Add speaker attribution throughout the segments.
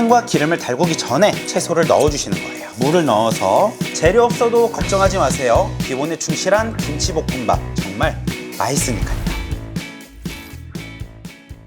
Speaker 1: 팬과 기름을 달구기 전에 채소를 넣어주시는 거예요. 물을 넣어서 재료 없어도 걱정하지 마세요. 기본에 충실한 김치볶음밥 정말 맛있으니까요.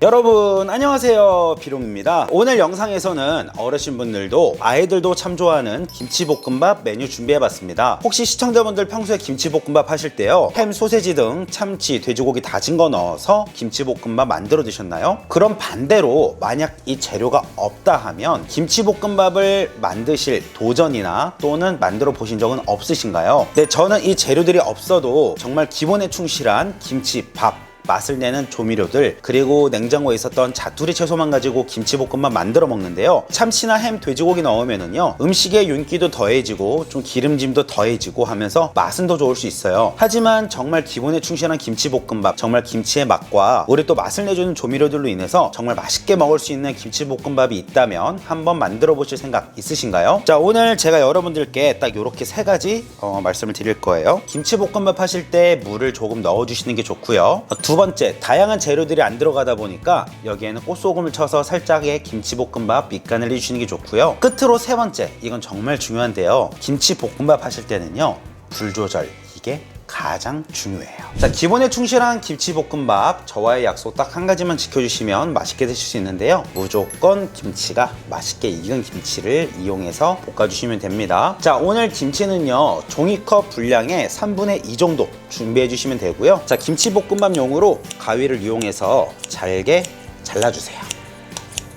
Speaker 1: 여러분 안녕하세요, 비룡입니다. 오늘 영상에서는 어르신분들도 아이들도 참 좋아하는 김치볶음밥 메뉴 준비해봤습니다. 혹시 시청자분들 평소에 김치볶음밥 하실 때요, 햄, 소세지 등 참치, 돼지고기 다진 거 넣어서 김치볶음밥 만들어 드셨나요? 그럼 반대로 만약 이 재료가 없다 하면 김치볶음밥을 만드실 도전이나 또는 만들어 보신 적은 없으신가요? 네, 저는 이 재료들이 없어도 정말 기본에 충실한 김치, 밥, 맛을 내는 조미료들, 그리고 냉장고에 있었던 자투리 채소만 가지고 김치볶음밥 만들어 먹는데요, 참치나 햄, 돼지고기 넣으면은요 음식의 윤기도 더해지고 좀 기름짐도 더해지고 하면서 맛은 더 좋을 수 있어요. 하지만 정말 기본에 충실한 김치볶음밥, 정말 김치의 맛과 우리 또 맛을 내주는 조미료들로 인해서 정말 맛있게 먹을 수 있는 김치볶음밥이 있다면 한번 만들어 보실 생각 있으신가요? 자, 오늘 제가 여러분들께 딱 이렇게 세 가지 말씀을 드릴 거예요. 김치볶음밥 하실 때 물을 조금 넣어 주시는 게 좋고요. 두 번째, 다양한 재료들이 안 들어가다 보니까 여기에는 꽃소금을 쳐서 살짝의 김치볶음밥 밑간을 해주시는 게 좋고요. 끝으로 세 번째, 이건 정말 중요한데요, 김치볶음밥 하실 때는요 불 조절, 이게 가장 중요해요. 자, 기본에 충실한 김치볶음밥, 저와의 약속 딱 한 가지만 지켜주시면 맛있게 드실 수 있는데요, 무조건 김치가 맛있게 익은 김치를 이용해서 볶아주시면 됩니다. 자, 오늘 김치는요 종이컵 분량의 3분의 2 정도 준비해 주시면 되고요. 자, 김치볶음밥용으로 가위를 이용해서 잘게 잘라주세요.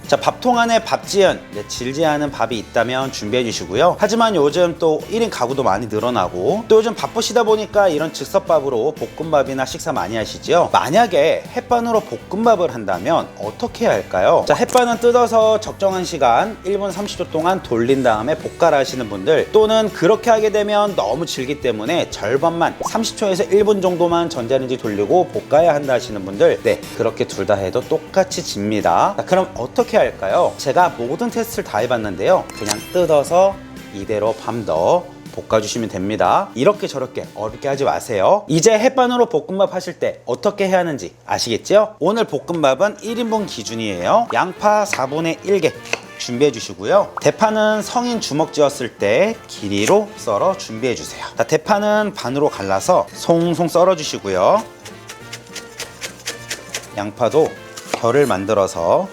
Speaker 1: 자, 밥통 안에 밥지은, 질지 않은 밥이 있다면 준비해 주시고요. 하지만 요즘 또 1인 가구도 많이 늘어나고 또 요즘 바쁘시다 보니까 이런 즉석밥으로 볶음밥이나 식사 많이 하시죠. 만약에 햇반으로 볶음밥을 한다면 어떻게 해야 할까요? 자, 햇반은 뜯어서 적정한 시간 1분 30초 동안 돌린 다음에 볶아라 하시는 분들, 또는 그렇게 하게 되면 너무 질기 때문에 절반만 30초에서 1분 정도만 전자레인지 돌리고 볶아야 한다 하시는 분들, 네, 그렇게 둘 다 해도 똑같이 집니다. 자, 그럼 어떻게 할까요? 제가 모든 테스트를 다 해봤는데요, 그냥 뜯어서 이대로 밥 넣어 볶아주시면 됩니다. 이렇게 저렇게 어렵게 하지 마세요. 이제 햇반으로 볶음밥 하실 때 어떻게 해야 하는지 아시겠죠? 오늘 볶음밥은 1인분 기준이에요. 양파 4분의 1개 준비해 주시고요. 대파는 성인 주먹쥐였을 때 길이로 썰어 준비해 주세요. 자, 대파는 반으로 갈라서 송송 썰어 주시고요. 양파도 결을 만들어서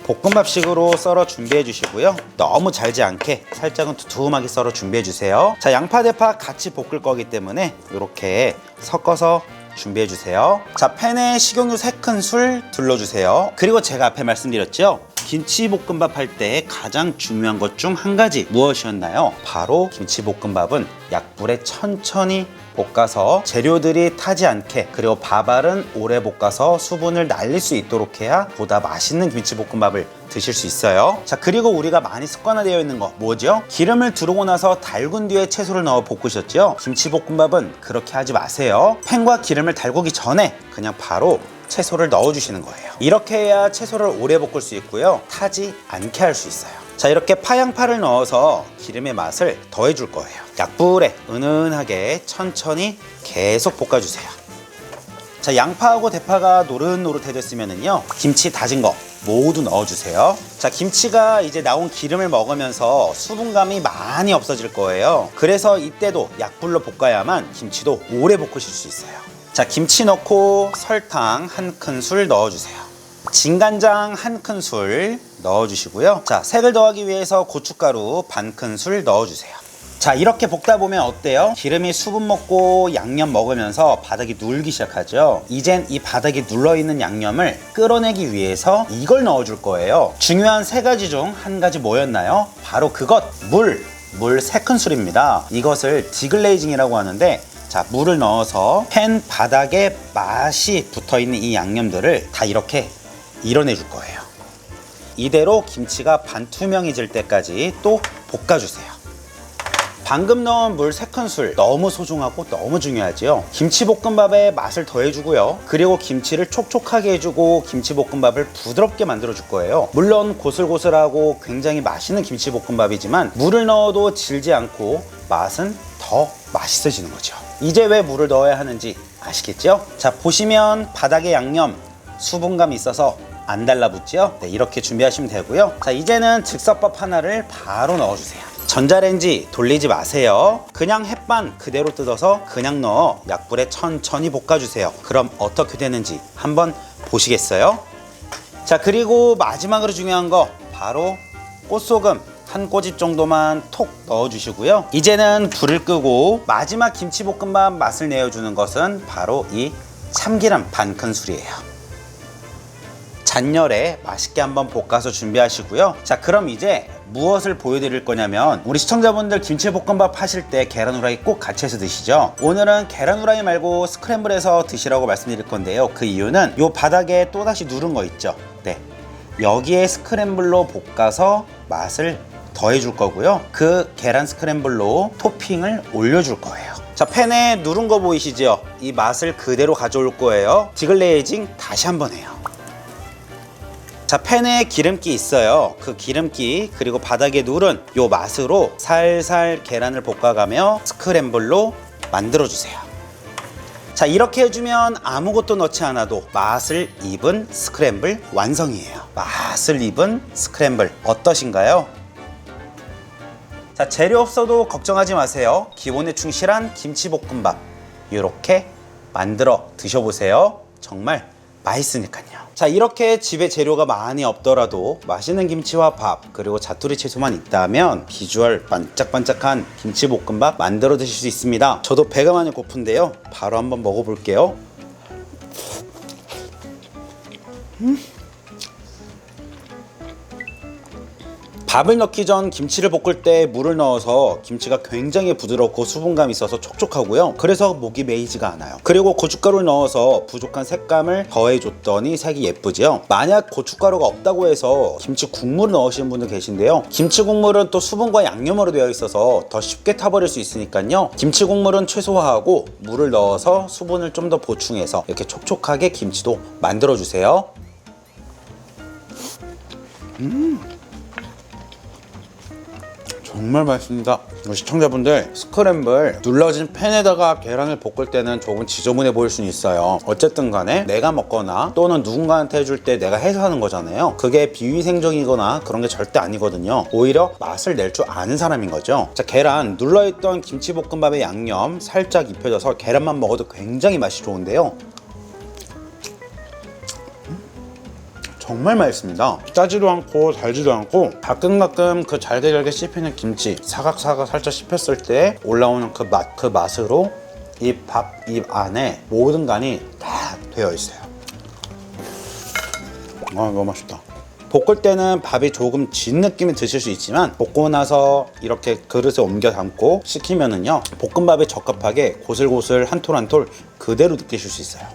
Speaker 1: 볶음밥식으로 썰어 준비해 주시고요. 너무 잘지 않게 살짝은 두툼하게 썰어 준비해 주세요. 자, 양파, 대파 같이 볶을 거기 때문에 이렇게 섞어서 준비해 주세요. 자, 팬에 식용유 3큰술 둘러주세요. 그리고 제가 앞에 말씀드렸죠, 김치볶음밥 할 때 가장 중요한 것 중 한 가지 무엇이었나요? 바로 김치볶음밥은 약불에 천천히 볶아서 재료들이 타지 않게, 그리고 밥알은 오래 볶아서 수분을 날릴 수 있도록 해야 보다 맛있는 김치볶음밥을 드실 수 있어요. 자, 그리고 우리가 많이 습관화되어 있는 거 뭐죠? 기름을 두르고 나서 달군 뒤에 채소를 넣어 볶으셨죠? 김치볶음밥은 그렇게 하지 마세요. 팬과 기름을 달구기 전에 그냥 바로 채소를 넣어주시는 거예요. 이렇게 해야 채소를 오래 볶을 수 있고요, 타지 않게 할 수 있어요. 자, 이렇게 파양파를 넣어서 기름의 맛을 더해줄 거예요. 약불에 은은하게 천천히 계속 볶아주세요. 자, 양파하고 대파가 노릇노릇해졌으면은요, 김치 다진 거 모두 넣어주세요. 자, 김치가 이제 나온 기름을 먹으면서 수분감이 많이 없어질 거예요. 그래서 이때도 약불로 볶아야만 김치도 오래 볶으실 수 있어요. 자, 김치 넣고 설탕 1큰술 넣어주세요. 진간장 1큰술 넣어주시고요. 자, 색을 더하기 위해서 고춧가루 반큰술 넣어주세요. 자, 이렇게 볶다 보면 어때요? 기름이 수분 먹고 양념 먹으면서 바닥이 눌기 시작하죠. 이젠 이 바닥이 눌러있는 양념을 끌어내기 위해서 이걸 넣어줄 거예요. 중요한 세 가지 중 한 가지 뭐였나요? 바로 그것, 물 3큰술입니다. 이것을 디글레이징이라고 하는데, 자, 물을 넣어서 팬 바닥에 맛이 붙어있는 이 양념들을 다 이렇게 이뤄내 줄 거예요. 이대로 김치가 반투명해질 때까지 또 볶아주세요. 방금 넣은 물 3큰술 너무 소중하고 너무 중요하지요. 김치볶음밥에 맛을 더해주고요, 그리고 김치를 촉촉하게 해주고 김치볶음밥을 부드럽게 만들어 줄 거예요. 물론 고슬고슬하고 굉장히 맛있는 김치볶음밥이지만 물을 넣어도 질지 않고 맛은 더 맛있어지는 거죠. 이제 왜 물을 넣어야 하는지 아시겠죠? 자, 보시면 바닥에 양념 수분감이 있어서 안 달라붙죠? 네, 이렇게 준비하시면 되고요. 자, 이제는 즉석밥 하나를 바로 넣어주세요. 전자레인지 돌리지 마세요. 그냥 햇반 그대로 뜯어서 그냥 넣어 약불에 천천히 볶아주세요. 그럼 어떻게 되는지 한번 보시겠어요? 자, 그리고 마지막으로 중요한 거 바로 꽃소금 한 꼬집 정도만 톡 넣어주시고요. 이제는 불을 끄고 마지막 김치볶음밥 맛을 내어주는 것은 바로 이 참기름 반 큰술이에요. 잔열에 맛있게 한번 볶아서 준비하시고요. 자, 그럼 이제 무엇을 보여드릴 거냐면, 우리 시청자분들 김치볶음밥 하실 때 계란 후라이 꼭 같이 해서 드시죠? 오늘은 계란 후라이 말고 스크램블해서 드시라고 말씀드릴 건데요. 그 이유는 요 바닥에 또다시 누른 거 있죠? 네, 여기에 스크램블로 볶아서 맛을 더해줄 거고요. 그 계란 스크램블로 토핑을 올려줄 거예요. 자, 팬에 누른 거 보이시죠? 이 맛을 그대로 가져올 거예요. 디글레이징 다시 한번 해요. 자, 팬에 기름기 있어요. 그 기름기 그리고 바닥에 누른 요 맛으로 살살 계란을 볶아가며 스크램블로 만들어주세요. 자, 이렇게 해주면 아무것도 넣지 않아도 맛을 입은 스크램블 완성이에요. 맛을 입은 스크램블 어떠신가요? 자, 재료 없어도 걱정하지 마세요. 기본에 충실한 김치볶음밥 이렇게 만들어 드셔보세요. 정말 맛있으니까요. 자, 이렇게 집에 재료가 많이 없더라도 맛있는 김치와 밥 그리고 자투리 채소만 있다면 비주얼 반짝반짝한 김치볶음밥 만들어 드실 수 있습니다. 저도 배가 많이 고픈데요, 바로 한번 먹어볼게요. 밥을 넣기 전 김치를 볶을 때 물을 넣어서 김치가 굉장히 부드럽고 수분감이 있어서 촉촉하고요. 그래서 목이 메이지가 않아요. 그리고 고춧가루를 넣어서 부족한 색감을 더해줬더니 색이 예쁘죠. 만약 고춧가루가 없다고 해서 김치 국물을 넣으시는 분들 계신데요, 김치 국물은 또 수분과 양념으로 되어 있어서 더 쉽게 타버릴 수 있으니까요, 김치 국물은 최소화하고 물을 넣어서 수분을 좀 더 보충해서 이렇게 촉촉하게 김치도 만들어 주세요. 정말 맛있습니다. 시청자분들, 스크램블 눌러진 팬에다가 계란을 볶을 때는 조금 지저분해 보일 수는 있어요. 어쨌든 간에 내가 먹거나 또는 누군가한테 해줄 때 내가 해서 하는 거잖아요. 그게 비위생적이거나 그런 게 절대 아니거든요. 오히려 맛을 낼 줄 아는 사람인 거죠. 자, 계란 눌러있던 김치볶음밥의 양념 살짝 입혀져서 계란만 먹어도 굉장히 맛이 좋은데요, 정말 맛있습니다. 짜지도 않고 달지도 않고 가끔가끔 그 잘게 씹히는 김치 사각사각 살짝 씹혔을 때 올라오는 그 맛으로 이 밥 입 안에 모든 간이 다 되어 있어요. 너무 맛있다. 볶을 때는 밥이 조금 진 느낌이 드실 수 있지만 볶고 나서 이렇게 그릇에 옮겨 담고 식히면은요, 볶음밥에 적합하게 고슬고슬 한 톨 한 톨 그대로 느끼실 수 있어요.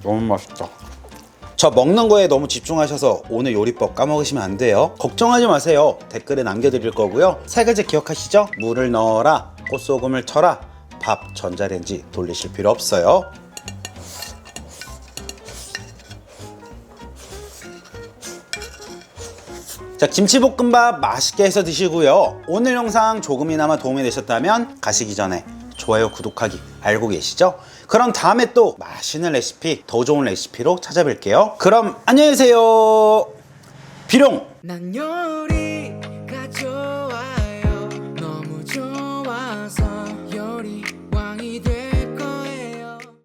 Speaker 1: 너무 맛있다. 저 먹는 거에 너무 집중하셔서 오늘 요리법 까먹으시면 안 돼요. 걱정하지 마세요. 댓글에 남겨드릴 거고요. 세 가지 기억하시죠? 물을 넣어라, 꽃소금을 쳐라, 밥 전자레인지 돌리실 필요 없어요. 자, 김치볶음밥 맛있게 해서 드시고요. 오늘 영상 조금이나마 도움이 되셨다면 가시기 전에 좋아요, 구독하기 알고 계시죠? 그럼 다음에 또 맛있는 레시피, 더 좋은 레시피로 찾아뵐게요. 그럼 안녕히 계세요. 비룡.
Speaker 2: 난 요리가 좋아.